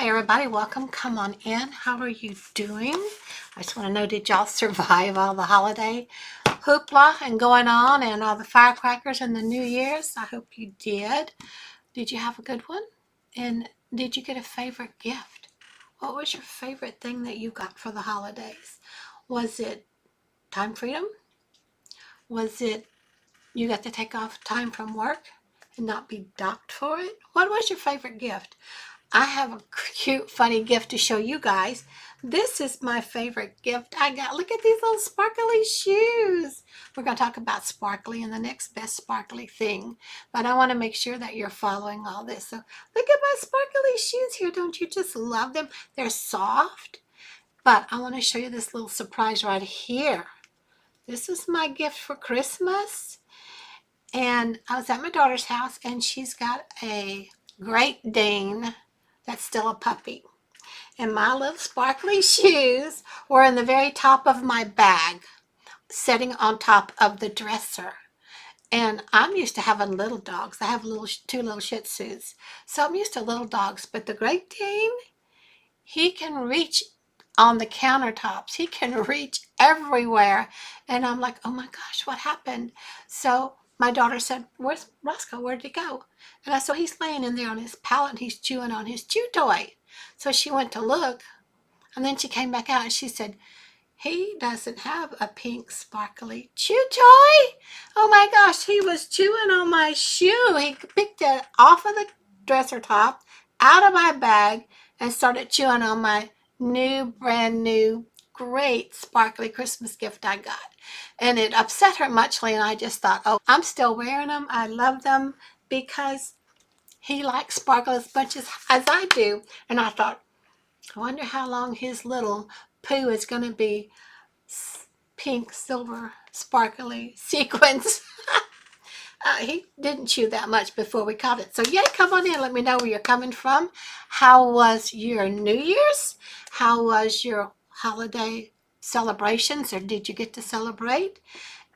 Hi everybody, welcome. Come on in. How are you doing? I just want to know, did y'all survive all the holiday hoopla and going on and all the firecrackers and the New Year's? I hope you did. Did you have a good one? And did you get a favorite gift? What was your favorite thing that you got for the holidays? Was it time freedom? Was it you got to take off time from work and not be docked for it? What was your favorite gift? I have a cute, funny gift to show you guys. This is my favorite gift I got. Look at these little sparkly shoes. We're going to talk about sparkly and the next best sparkly thing. But I want to make sure that you're following all this. So look at my sparkly shoes here. Don't you just love them? They're soft. But I want to show you this little surprise right here. This is my gift for Christmas. And I was at my daughter's house and she's got a Great Dane that's still a puppy. And my little sparkly shoes were in the very top of my bag, sitting on top of the dresser. And I'm used to having little dogs. I have two little Shih Tzus. So I'm used to little dogs. But the Great Dane, he can reach on the countertops. He can reach everywhere. And I'm like, oh my gosh, what happened? So my daughter said, where's Roscoe? Where'd he go? And I saw he's laying in there on his pallet and he's chewing on his chew toy. So she went to look and then she came back out and she said, he doesn't have a pink sparkly chew toy. Oh my gosh, he was chewing on my shoe. He picked it off of the dresser top, out of my bag, and started chewing on my brand new, great sparkly Christmas gift I got. And it upset her muchly, and I just thought, oh, I'm still wearing them. I love them because he likes sparkle as much as I do. And I thought, I wonder how long his little poo is going to be pink, silver, sparkly sequins. He didn't chew that much before we caught it. So yay, come on in. Let me know where you're coming from. How was your New Year's? How was your holiday celebrations, or did you get to celebrate?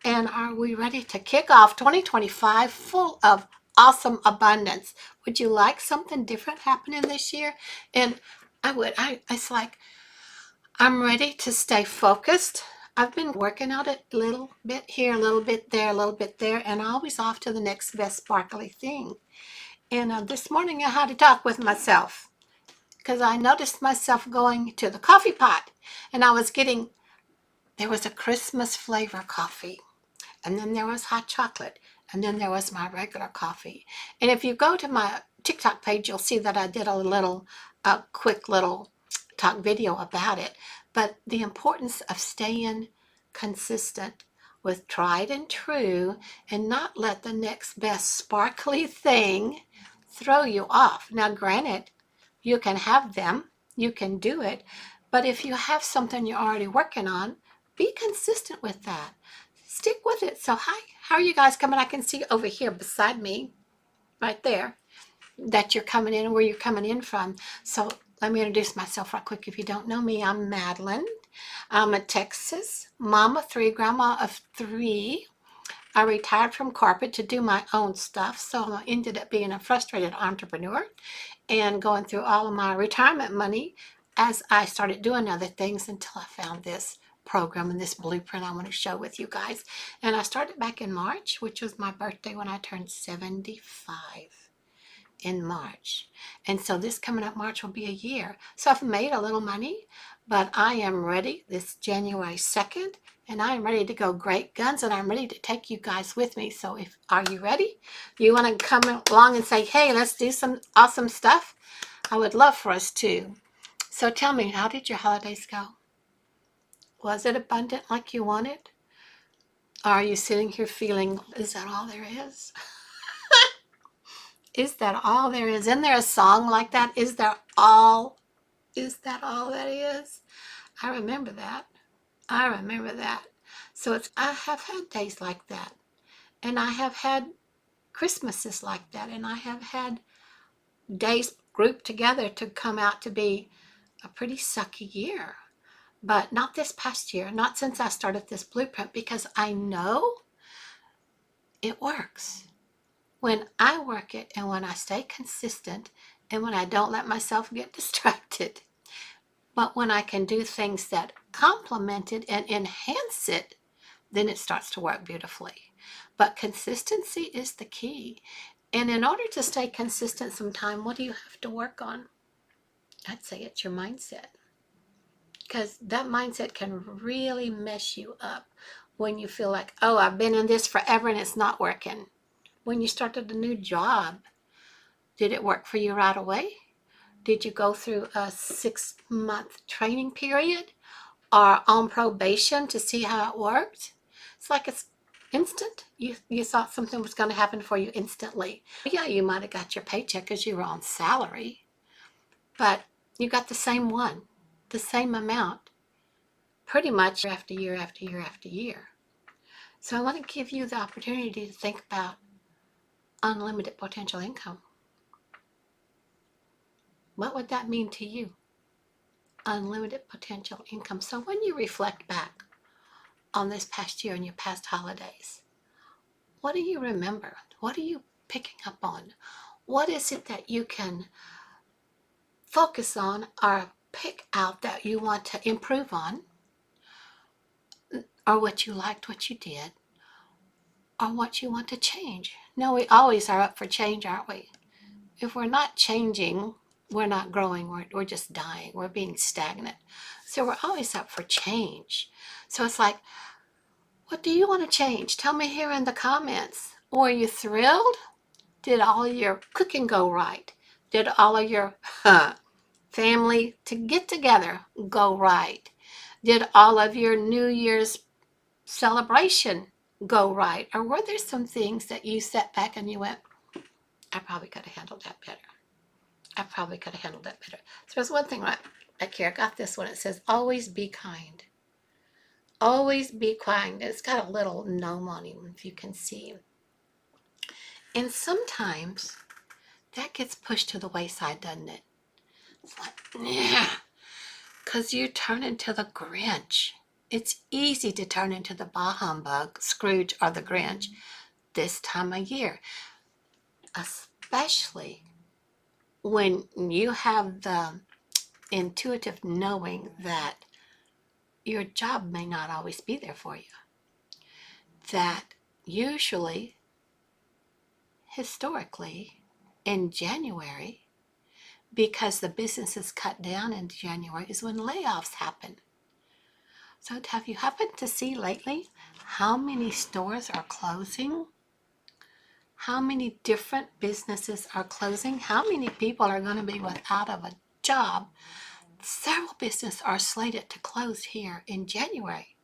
And are we ready to kick off 2025 full of awesome abundance? Would you like something different happening this year? And I would. It's like I'm ready to stay focused. I've been working on it a little bit here, a little bit there, a little bit there, and always off to the next best sparkly thing. And this morning I had to talk with myself because I noticed myself going to the coffee pot, and there was a Christmas flavor coffee, and then there was hot chocolate, and then there was my regular coffee. And if you go to my TikTok page, you'll see that I did a quick little talk video about it. But the importance of staying consistent with tried and true and not let the next best sparkly thing throw you off. Now, granted, you can have them, you can do it, but if you have something you're already working on, be consistent with that. Stick with it. So hi, how are you guys coming? I can see over here beside me, right there, that you're coming in, where you're coming in from. So let me introduce myself right quick. If you don't know me, I'm Madalyn. I'm a Texas mama of 3, grandma of 3. I retired from corporate to do my own stuff, so I ended up being a frustrated entrepreneur and going through all of my retirement money as I started doing other things until I found this program and this blueprint I want to share with you guys. And I started back in March, which was my birthday when I turned 75 in March. And so this coming up March will be a year. So I've made a little money, but I am ready this January 2nd, and I am ready to go great guns, and I'm ready to take you guys with me. So are you ready? You want to come along and say, hey, let's do some awesome stuff? I would love for us to. So tell me, how did your holidays go? Was it abundant like you wanted? Or are you sitting here feeling, is that all there is? Is that all there is? Isn't there a song like that? Is that all that is? I remember that. I remember that. So I have had days like that. And I have had Christmases like that. And I have had days grouped together to come out to be a pretty sucky year. But not this past year, not since I started this blueprint, because I know it works. When I work it and when I stay consistent and when I don't let myself get distracted. But when I can do things that complement it and enhance it, then it starts to work beautifully. But consistency is the key. And in order to stay consistent sometime, what do you have to work on? I'd say it's your mindset. Because that mindset can really mess you up when you feel like, oh, I've been in this forever and it's not working. When you started a new job, did it work for you right away? Did you go through a 6-month training period or on probation to see how it worked? It's like it's instant. You thought something was going to happen for you instantly. Yeah, you might have got your paycheck because you were on salary, but you got the same one, the same amount, pretty much after year after year after year. So I want to give you the opportunity to think about unlimited potential income. What would that mean to you? Unlimited potential income. So when you reflect back on this past year and your past holidays, what do you remember? What are you picking up on? What is it that you can focus on or pick out that you want to improve on, or what you liked, what you did, or what you want to change? No, we always are up for change, aren't we? If we're not changing, we're not growing, we're just dying, we're being stagnant. So we're always up for change. So it's like, what do you want to change? Tell me here in the comments. Were you thrilled? Did all your cooking go right? Did all of your family to get together go right? Did all of your New Year's celebration go right? Or were there some things that you sat back and you went, I probably could have handled that better. I probably could have handled that better. So there's one thing right back here. I got this one. It says, always be kind. Always be kind. It's got a little gnome on him, if you can see. And sometimes that gets pushed to the wayside, doesn't it? It's like, yeah, because you turn into the Grinch. It's easy to turn into the bah humbug, Scrooge, or the Grinch this time of year, especially when you have the intuitive knowing that your job may not always be there for you. That usually, historically, in January, because the business is cut down in January, is when layoffs happen. So have you happened to see lately how many stores are closing? How many different businesses are closing? How many people are going to be without of a job? Several businesses are slated to close here in January.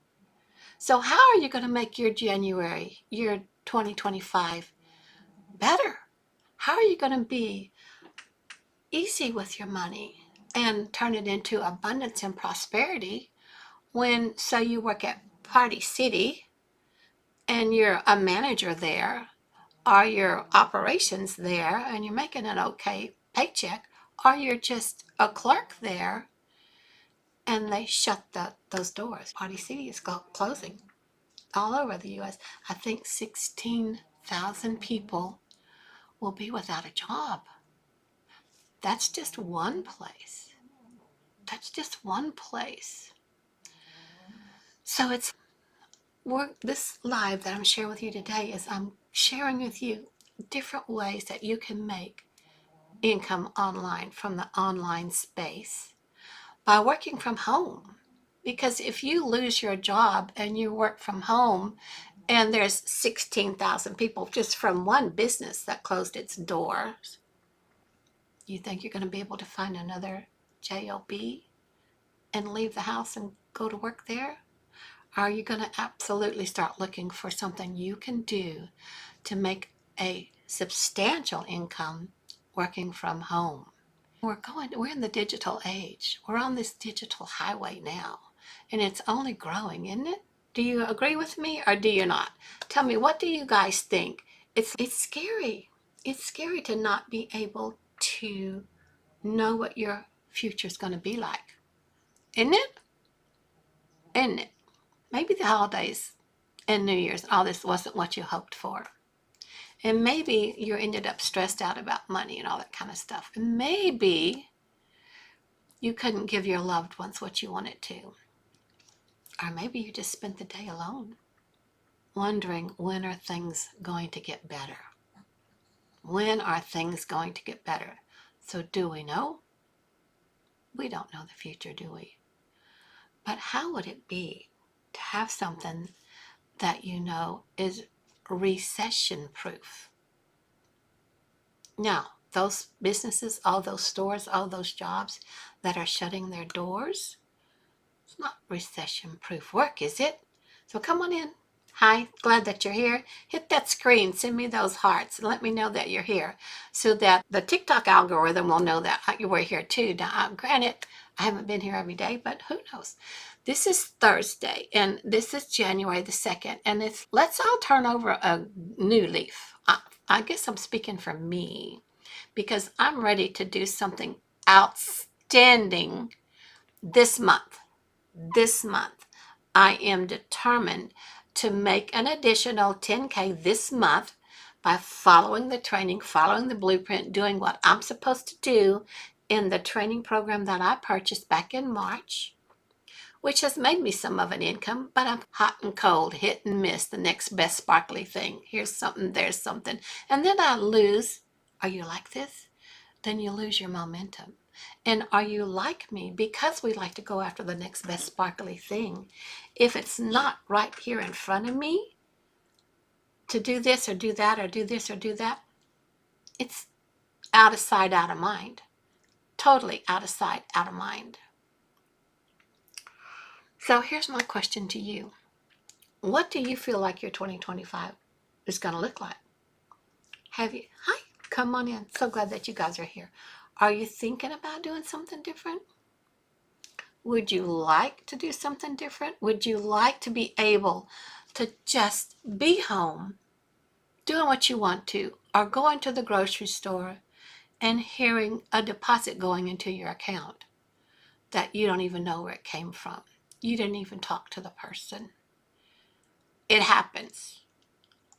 So how are you going to make your January, your 2025 better? How are you going to be easy with your money and turn it into abundance and prosperity when, say, you work at Party City and you're a manager there, or your operations there and you're making an okay paycheck, or you're just a clerk there and they shut those doors. Party City is closing all over the U.S. I think 16,000 people will be without a job. That's just one place. That's just one place. So this live that I'm sharing with you today is I'm sharing with you different ways that you can make income online from the online space by working from home. Because if you lose your job and you work from home and there's 16,000 people just from one business that closed its doors, you think you're going to be able to find another job and leave the house and go to work there? Are you going to absolutely start looking for something you can do to make a substantial income working from home? We're in the digital age. We're on this digital highway now, and it's only growing, isn't it? Do you agree with me or do you not? Tell me, what do you guys think? It's scary. It's scary to not be able to know what your future is going to be like. Isn't it? Isn't it? Maybe the holidays and New Year's, all this wasn't what you hoped for. And maybe you ended up stressed out about money and all that kind of stuff. And maybe you couldn't give your loved ones what you wanted to. Or maybe you just spent the day alone, wondering, when are things going to get better? When are things going to get better? So do we know? We don't know the future, do we? But how would it be to have something that you know is recession-proof? Now, those businesses, all those stores, all those jobs that are shutting their doors, it's not recession-proof work, is it? So come on in. Hi, glad that you're here. Hit that screen, send me those hearts, and let me know that you're here so that the TikTok algorithm will know that you were here too. Now, granted, I haven't been here every day, but who knows? This is Thursday, and this is January the 2nd, and let's all turn over a new leaf. I guess I'm speaking for me because I'm ready to do something outstanding this month. This month, I am determined to make an additional 10K this month by following the training, following the blueprint, doing what I'm supposed to do in the training program that I purchased back in March, which has made me some of an income, but I'm hot and cold, hit and miss, the next best sparkly thing. Here's something, there's something. And then I lose. Are you like this? Then you lose your momentum. And are you like me? Because we like to go after the next best sparkly thing. If it's not right here in front of me to do this or do that or do this or do that, it's out of sight, out of mind. Totally out of sight, out of mind. So here's my question to you. What do you feel like your 2025 is going to look like? Hi, come on in. So glad that you guys are here. Are you thinking about doing something different? Would you like to do something different? Would you like to be able to just be home, doing what you want to, or going to the grocery store and hearing a deposit going into your account that you don't even know where it came from? You didn't even talk to the person. It happens.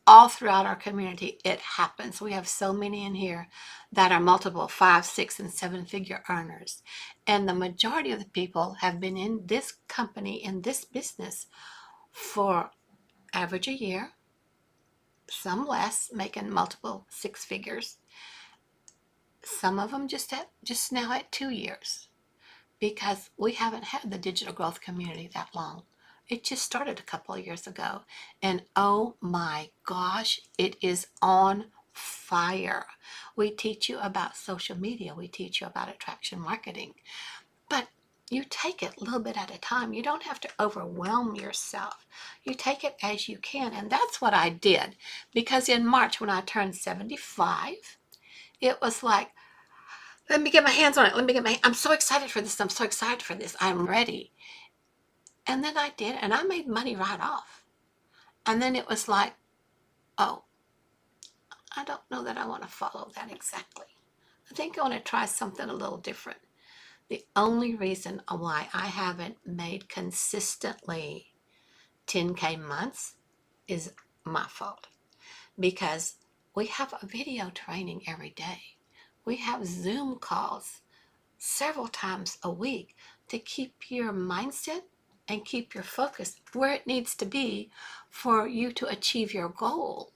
All throughout our community, it happens. We have so many in here that are multiple 5, 6, and 7-figure earners. And the majority of the people have been in this company, in this business, for average a year, some less, making multiple 6 figures. Some of them just now at 2 years, because we haven't had the digital growth community that long. It just started a couple of years ago, and oh my gosh, it is on fire. We teach you about social media. We teach you about attraction marketing, but you take it a little bit at a time. You don't have to overwhelm yourself. You take it as you can, and that's what I did, because in March when I turned 75, it was like, let me get my hands on it. I'm so excited for this. I'm so excited for this. I'm ready. And then I did, and I made money right off. And then it was like, oh, I don't know that I want to follow that exactly. I think I want to try something a little different. The only reason why I haven't made consistently 10K months is my fault. Because we have a video training every day. We have Zoom calls several times a week to keep your mindset and keep your focus where it needs to be for you to achieve your goal.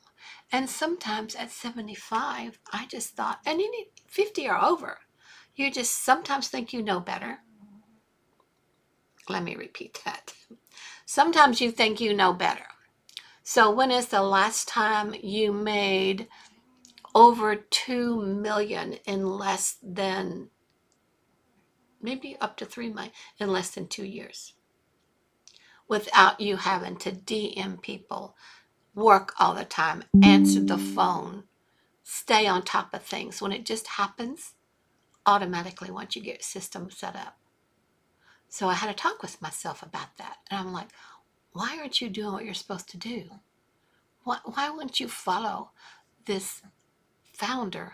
And sometimes at 75, I just thought, and you need 50 or over, you just sometimes think you know better. Let me repeat that. Sometimes you think you know better. So when is the last time you made over 2 million in less than, maybe up to 3 million in less than 2 years? Without you having to DM people, work all the time, answer the phone, stay on top of things. When it just happens automatically once you get your system set up. So I had to talk with myself about that. And I'm like, why aren't you doing what you're supposed to do? Why wouldn't you follow this founder,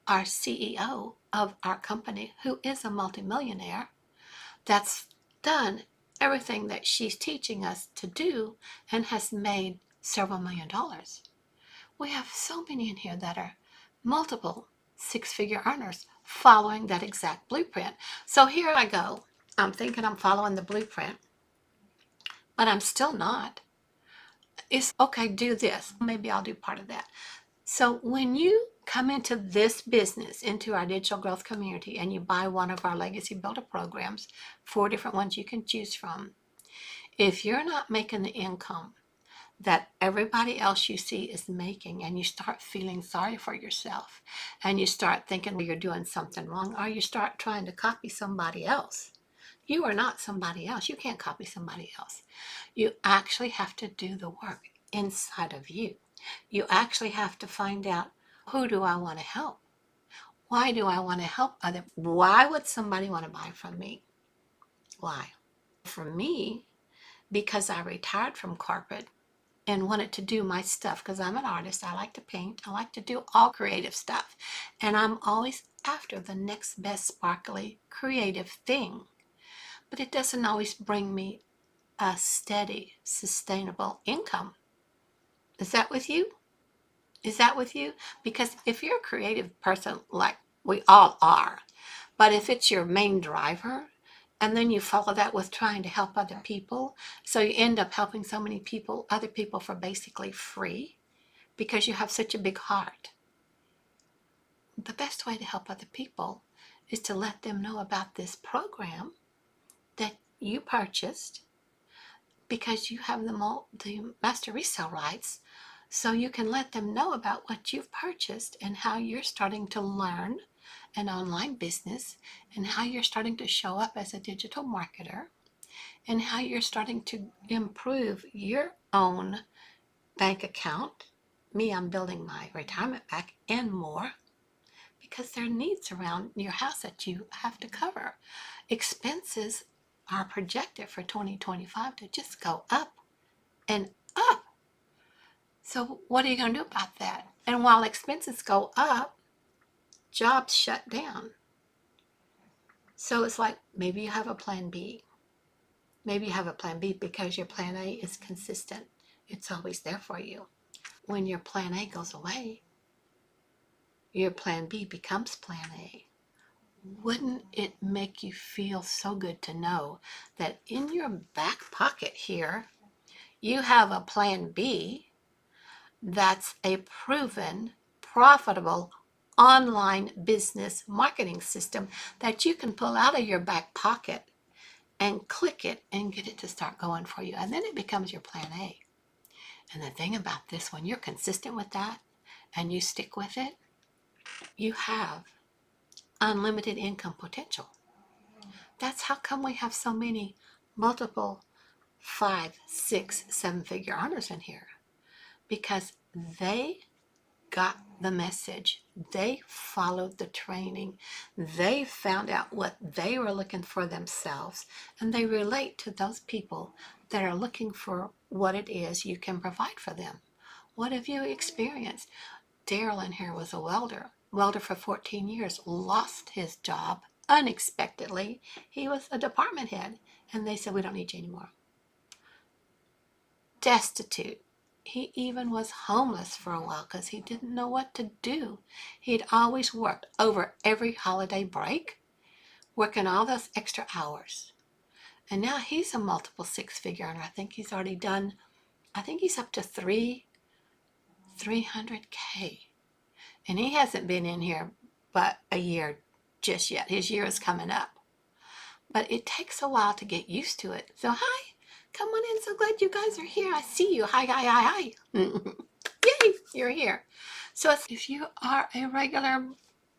our CEO of our company, who is a multimillionaire, that's done everything that she's teaching us to do and has made several $1 million? We have so many in here that are multiple six-figure earners following that exact blueprint. So here I go. I'm thinking I'm following the blueprint, but I'm still not. It's okay, do this. Maybe I'll do part of that. So when you come into this business, into our digital growth community, and you buy one of our Legacy Builder programs, 4 different ones you can choose from, if you're not making the income that everybody else you see is making, and you start feeling sorry for yourself, and you start thinking you're doing something wrong, or you start trying to copy somebody else, you are not somebody else. You can't copy somebody else. You actually have to do the work inside of you. You actually have to find out, who do I want to help? Why do I want to help others? Why would somebody want to buy from me? Why? For me, because I retired from corporate and wanted to do my stuff, because I'm an artist. I like to paint. I like to do all creative stuff. And I'm always after the next best sparkly creative thing. But it doesn't always bring me a steady, sustainable income. Is that with you? Is that with you? Because if you're a creative person, like we all are, but if it's your main driver, and then you follow that with trying to help other people, so you end up helping so many people, other people, for basically free, because you have such a big heart. The best way to help other people is to let them know about this program that you purchased, because you have the master resale rights, so you can let them know about what you've purchased and how you're starting to learn an online business, and how you're starting to show up as a digital marketer, and how you're starting to improve your own bank account. Me, I'm building my retirement back, and more, because there are needs around your house that you have to cover. Expenses are projected for 2025 to just go up and up. So what are you going to do about that? And while expenses go up, jobs shut down. So it's like, maybe you have a plan B. Maybe you have a plan B because your plan A is consistent. It's always there for you. When your plan A goes away, your plan B becomes plan A. Wouldn't it make you feel so good to know that in your back pocket here, you have a plan B that's a proven, profitable online business marketing system that you can pull out of your back pocket and click it and get it to start going for you. And then it becomes your plan A. And the thing about this, when you're consistent with that and you stick with it, you have unlimited income potential. That's how come we have so many multiple 5, 6, 7-figure earners in here. Because they got the message. They followed the training. They found out what they were looking for themselves, and they relate to those people that are looking for what it is you can provide for them. What have you experienced? Daryl in here was a welder for 14 years, lost his job unexpectedly. He was a department head, and they said, we don't need you anymore. Destitute. He even was homeless for a while because he didn't know what to do. He'd always worked over every holiday break, working all those extra hours. And now he's a multiple 6-figure earner. I think he's already done, I think he's up to 300K. And he hasn't been in here but a year just yet. His year is coming up. But it takes a while to get used to it. So hi. Come on in. So glad you guys are here. I see you. Hi, hi, hi, hi. Yay, you're here. So if you are a regular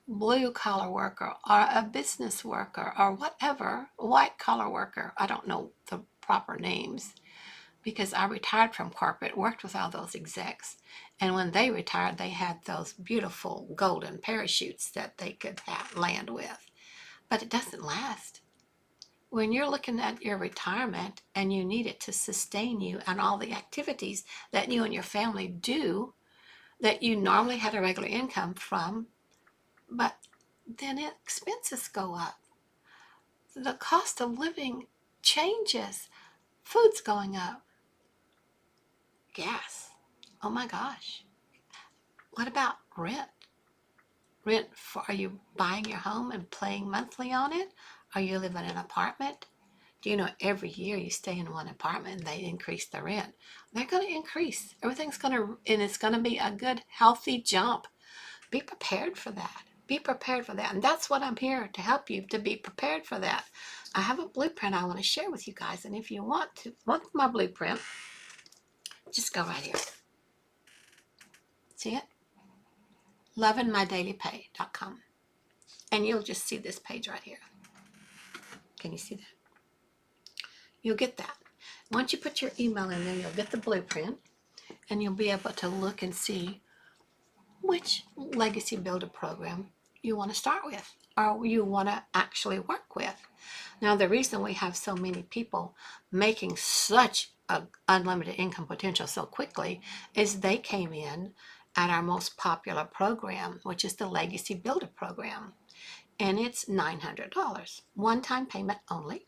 blue-collar worker or a business worker or whatever, white-collar worker, I don't know the proper names because I retired from corporate, worked with all those execs. And when they retired, they had those beautiful golden parachutes that they could land with. But it doesn't last. When you're looking at your retirement and you need it to sustain you and all the activities that you and your family do that you normally had a regular income from, but then expenses go up. The cost of living changes. Food's going up. Gas. Oh my gosh. What about rent? Are you buying your home and paying monthly on it? Are you living in an apartment? Do you know every year you stay in one apartment and they increase the rent? They're going to increase. Everything's going to, and it's going to be a good, healthy jump. Be prepared for that. Be prepared for that. And that's what I'm here to help you, to be prepared for that. I have a blueprint I want to share with you guys. And if you want my blueprint, just go right here. See it? lovingmydailypay.com. And you'll just see this page right here. Can you see that? You'll get that. Once you put your email in there, you'll get the blueprint, and you'll be able to look and see which legacy builder program you want to start with or you want to actually work with. Now, the reason we have so many people making such an unlimited income potential so quickly is they came in at our most popular program, which is the Legacy Builder program. And it's $900, one-time payment only.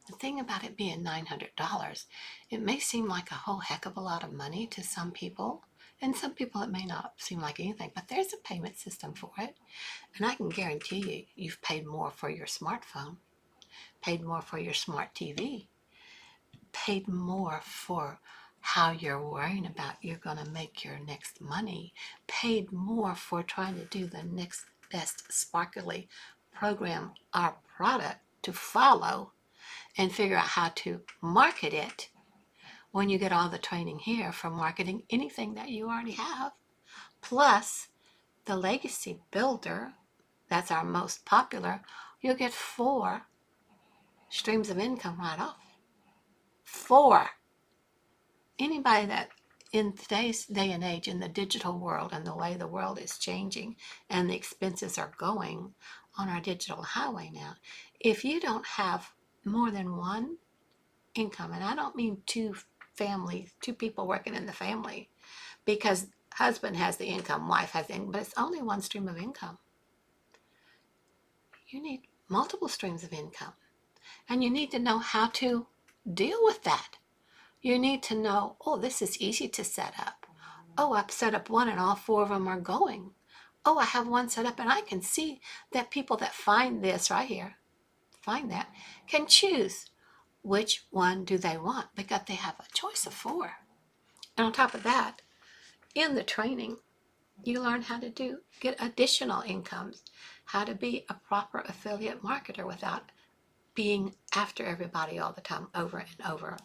The thing about it being $900, it may seem like a whole heck of a lot of money to some people, and some people it may not seem like anything, but there's a payment system for it. And I can guarantee you, you've paid more for your smartphone, paid more for your smart TV, paid more for how you're worrying about you're going to make your next money, paid more for trying to do the next best sparkly program or product to follow and figure out how to market it when you get all the training here for marketing anything that you already have. Plus, the Legacy Builder, that's our most popular, you'll get 4 streams of income right off. 4. Anybody that in today's day and age, in the digital world and the way the world is changing and the expenses are going on our digital highway now, if you don't have more than one income, and I don't mean 2 people working in the family, because husband has the income, wife has the income, but it's only one stream of income. You need multiple streams of income, and you need to know how to deal with that. You need to know, oh, this is easy to set up. Oh, I've set up one and all 4 of them are going. Oh, I have one set up and I can see that people that find this right here, find that, can choose which one do they want because they have a choice of 4. And on top of that, in the training, you learn how to get additional incomes, how to be a proper affiliate marketer without being after everybody all the time, over and over.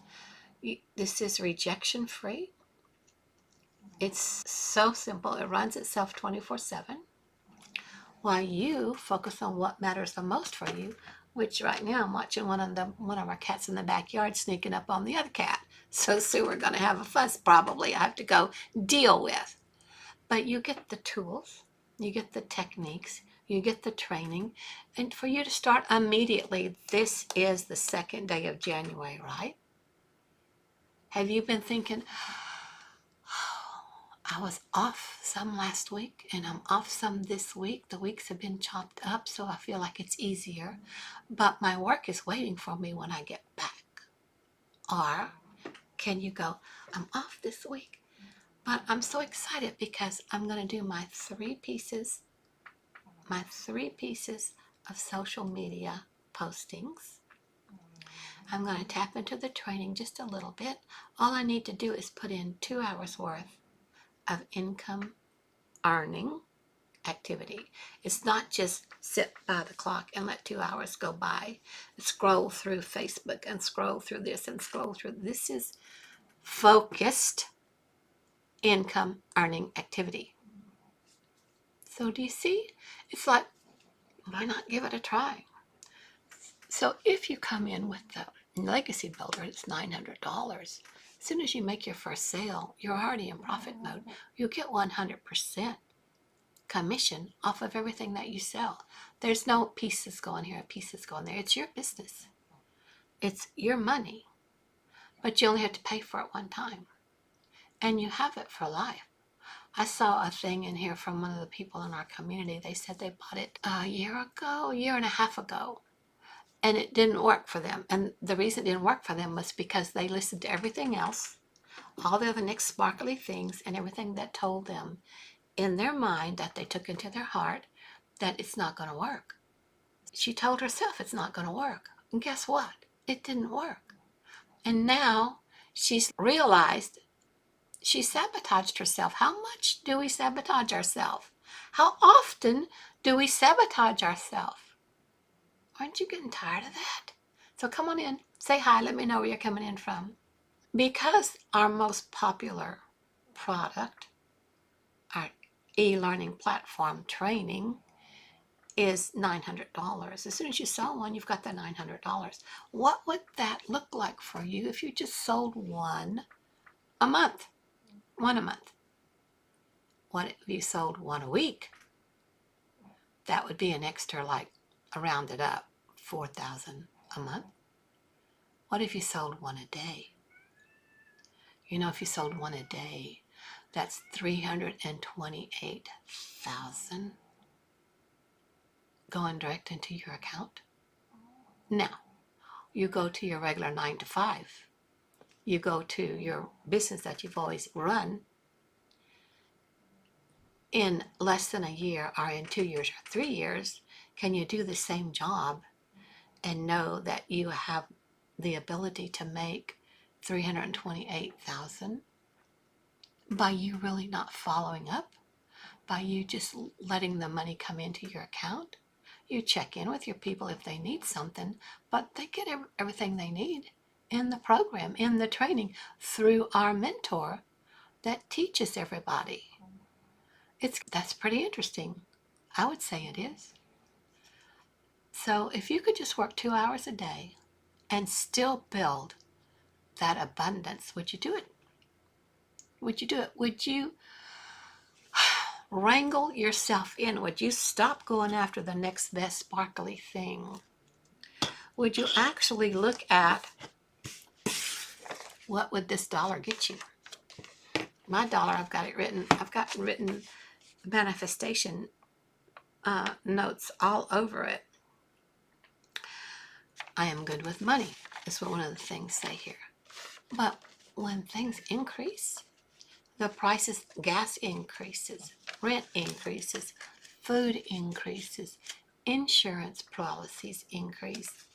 This is rejection free. It's so simple. It runs itself 24/7 while you focus on what matters the most for you, which right now I'm watching one of our cats in the backyard sneaking up on the other cat. So soon we're going to have a fuss probably I have to go deal with. But you get the tools, you get the techniques, you get the training, and for you to start immediately, this is the 2nd day of January, right? Have you been thinking, I was off some last week and I'm off some this week. The weeks have been chopped up, so I feel like it's easier. But my work is waiting for me when I get back. Or can you go, I'm off this week, but I'm so excited because I'm going to do my 3 pieces of social media postings. I'm going to tap into the training just a little bit. All I need to do is put in 2 hours worth of income earning activity. It's not just sit by the clock and let 2 hours go by, scroll through Facebook and scroll through this and scroll through. This is focused income earning activity. So do you see? It's like, why not give it a try? So if you come in with the Legacy Builder, it's $900. As soon as you make your first sale, you're already in profit mode. You'll get 100% commission off of everything that you sell. There's no pieces going here, pieces going there. It's your business. It's your money. But you only have to pay for it one time. And you have it for life. I saw a thing in here from one of the people in our community. They said they bought it a year and a half ago. And it didn't work for them. And the reason it didn't work for them was because they listened to everything else, all the other next sparkly things, and everything that told them in their mind that they took into their heart that it's not going to work. She told herself it's not going to work. And guess what? It didn't work. And now she's realized she sabotaged herself. How much do we sabotage ourselves? How often do we sabotage ourselves? Aren't you getting tired of that? So come on in. Say hi. Let me know where you're coming in from. Because our most popular product, our e-learning platform training, is $900. As soon as you sell one, you've got the $900. What would that look like for you if you just sold one a month? One a month. What if you sold one a week? That would be an extra, like, rounded up, $4,000 a month. What if you sold one a day? You know, if you sold one a day, that's $328,000 going direct into your account. Now, you go to your regular 9 to 5. You go to your business that you've always run. In less than a year, or in 2 years or 3 years, can you do the same job and know that you have the ability to make $328,000 by you really not following up, by you just letting the money come into your account? You check in with your people if they need something, but they get everything they need in the program, in the training, through our mentor that teaches everybody. That's pretty interesting. I would say it is. So if you could just work 2 hours a day and still build that abundance, would you do it? Would you do it? Would you wrangle yourself in? Would you stop going after the next best sparkly thing? Would you actually look at what would this dollar get you? My dollar, I've got written manifestation notes all over it. I am good with money. That's what one of the things say here. But when things increase, the prices, gas increases, rent increases, food increases, insurance policies increase.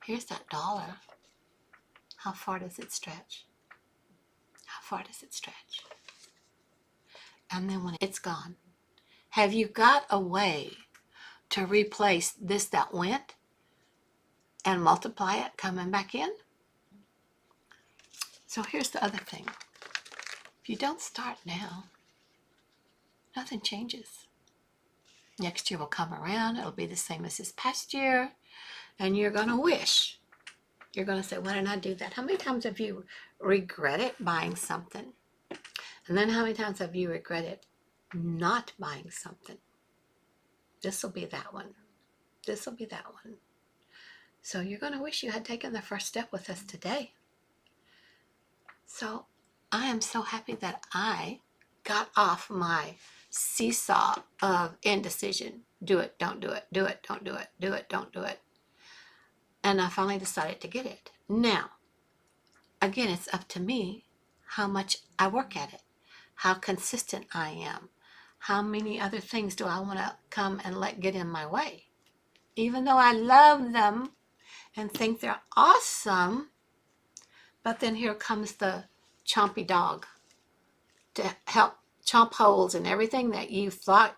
Here's that dollar. How far does it stretch? How far does it stretch? And then when it's gone, have you got a way to replace this that went and multiply it coming back in? So here's the other thing. If you don't start now, nothing changes. Next year will come around. It'll be the same as this past year. And you're going to wish. You're going to say, why didn't I do that? How many times have you regretted buying something? And then how many times have you regretted not buying something? This will be that one. This will be that one. So you're going to wish you had taken the first step with us today. So I am so happy that I got off my seesaw of indecision. Do it, don't do it, do it, don't do it, do it, don't do it. And I finally decided to get it. Now, again, it's up to me how much I work at it, how consistent I am, how many other things do I want to come and let get in my way. Even though I love them and think they're awesome, but then here comes the chompy dog to help chomp holes in everything that you thought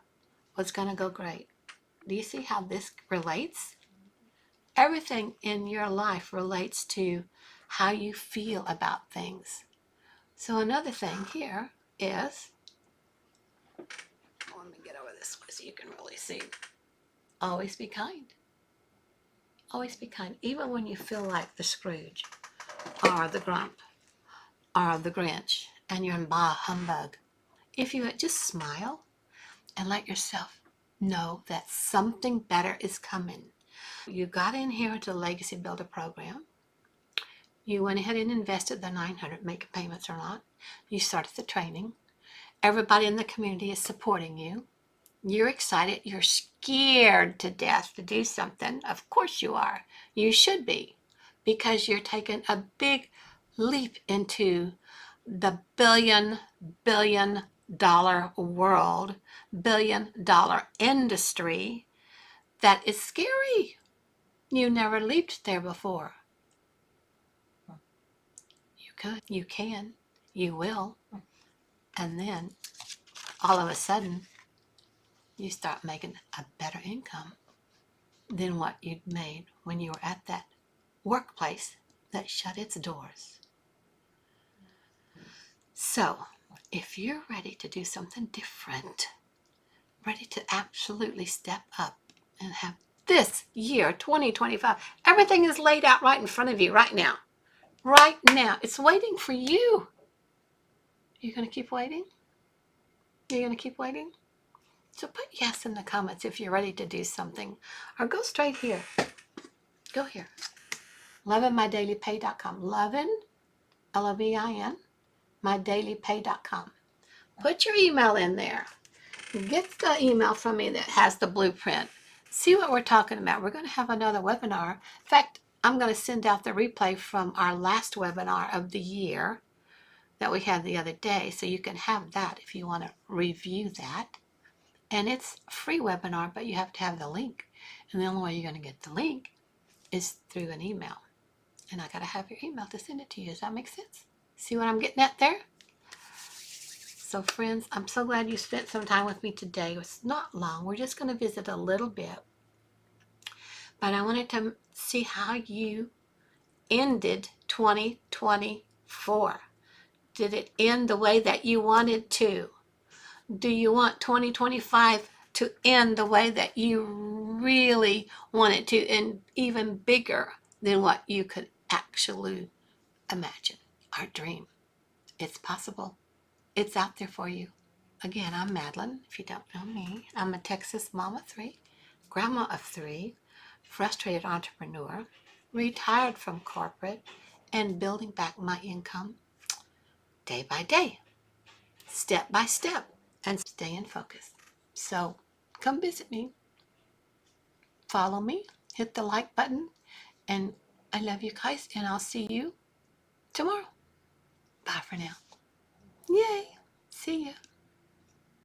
was going to go great. Do you see how this relates? Everything in your life relates to how you feel about things. So another thing here is, let me get over this way so you can really see. Always be kind. Always be kind. Even when you feel like the Scrooge or the Grump or the Grinch and you're in bah humbug. If you would just smile and let yourself know that something better is coming. You got in here to Legacy Builder program. You went ahead and invested the $900, making payments or not. You started the training. Everybody in the community is supporting you. You're excited. You're scared to death to do something. Of course you are. You should be, because you're taking a big leap into the billion world, billion-dollar industry that is scary. You never leaped there before. You could, you can, you will. And then all of a sudden, you start making a better income than what you'd made when you were at that workplace that shut its doors. So, if you're ready to do something different, ready to absolutely step up and have this year, 2025, everything is laid out right in front of you right now. Right now. It's waiting for you. You're going to keep waiting? You're going to keep waiting? So put yes in the comments if you're ready to do something. Or go straight here. Go here. lovinmydailypay.com. Lovin, L-O-V-I-N, mydailypay.com. Put your email in there. Get the email from me that has the blueprint. See what we're talking about. We're going to have another webinar. In fact, I'm going to send out the replay from our last webinar of the year that we had the other day, so you can have that if you want to review that. And it's a free webinar, but you have to have the link. And the only way you're going to get the link is through an email. And I got to have your email to send it to you. Does that make sense? See what I'm getting at there? So friends, I'm so glad you spent some time with me today. It's not long. We're just going to visit a little bit. But I wanted to see how you ended 2024. Did it end the way that you wanted to? Do you want 2025 to end the way that you really want it to, and even bigger than what you could actually imagine or dream? It's possible. It's out there for you. Again, I'm Madalyn. If you don't know me, I'm a Texas mom of 3, grandma of 3, frustrated entrepreneur, retired from corporate, and building back my income day by day, step by step, and staying focused. So come visit me, follow me, hit the like button, and I love you guys, and I'll see you tomorrow. Bye for now. Yay. See ya.